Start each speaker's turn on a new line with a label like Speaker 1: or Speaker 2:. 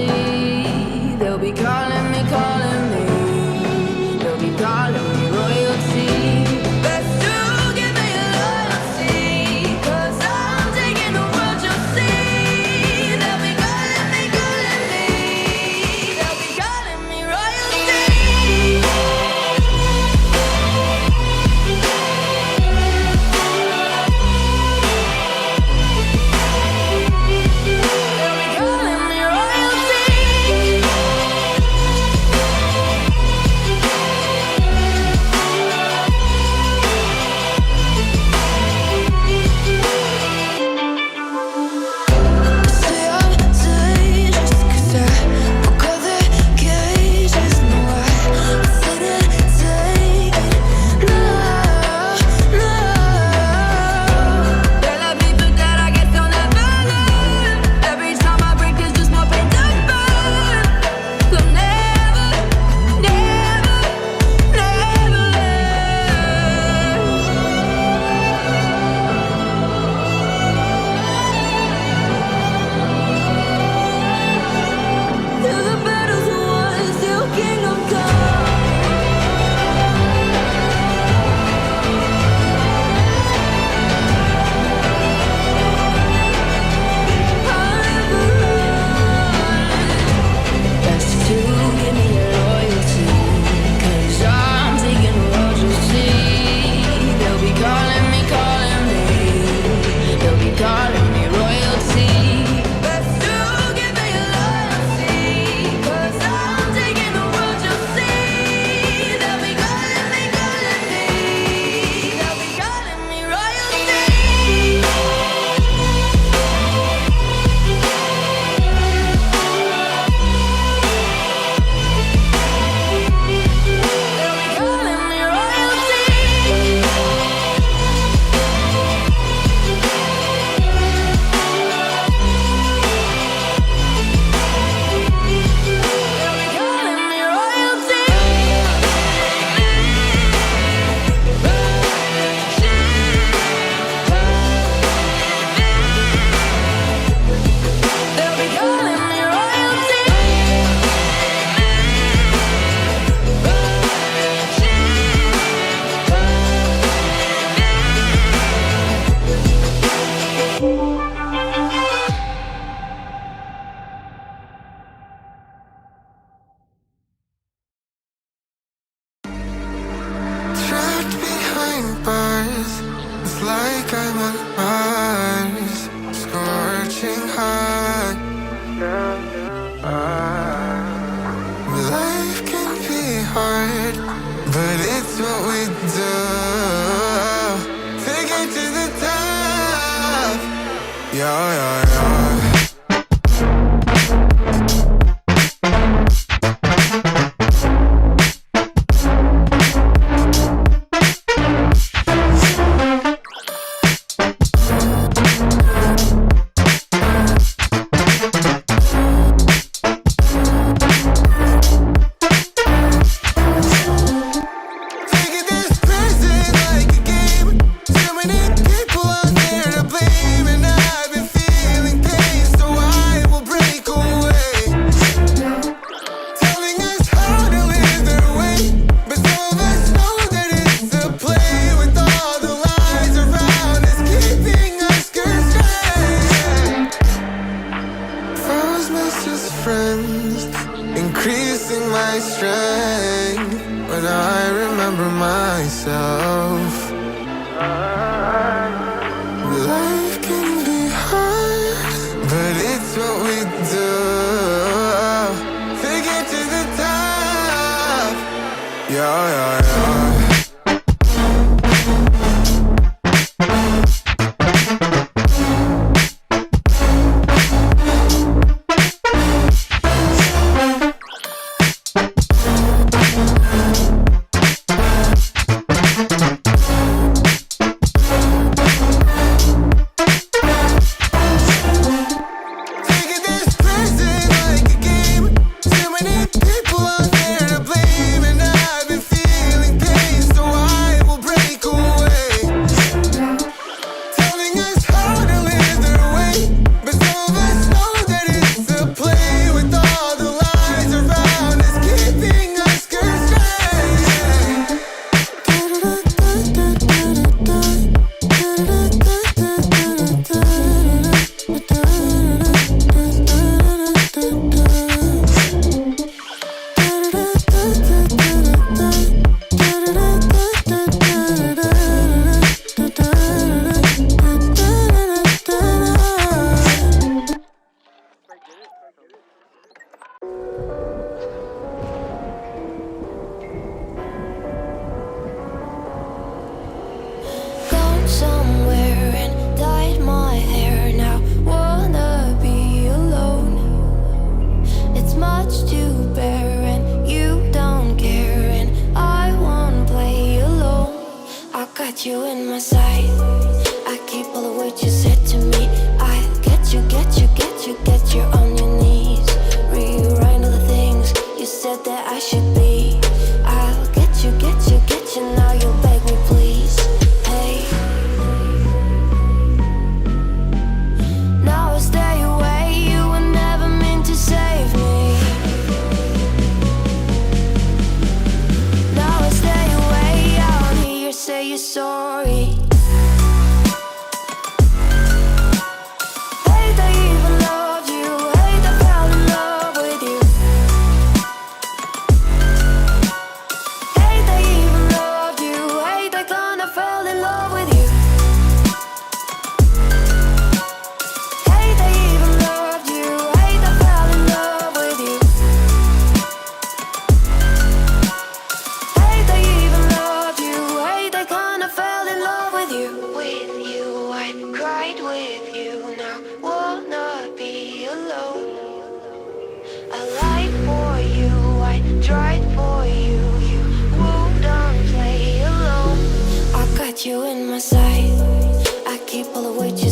Speaker 1: royalty. They'll be calling me, calling me. They'll be calling me royalty. Best to give me your loyalty, 'cause I'm taking the world, you'll see. They'll be calling me, calling me. They'll be calling me royalty. much to bear, and you don't care, and I won't play alone. I got you in my sight. I keep all the words you said to me. I get you, get you, get you, get you on your knees. Rewrite all the things you said that I should be. I'll get you, get you, get you. Now you beg me, please. Hey. Now I stay away. You were never meant to save me. Now I stay away. I don't hear you say you're sorry. Hate I even loved you. Hate I fell in love with you. Hate I even loved you. Hate I kinda fell in love with you. Hate I even loved you. Hate I fell in love with you. Hate I even loved you. Hate I kinda fell in love with you. With you, I cried with you. Now wanna be alone. I lied for you. I tried for you. You wouldn't play alone. I got you in my sight. I keep all the words you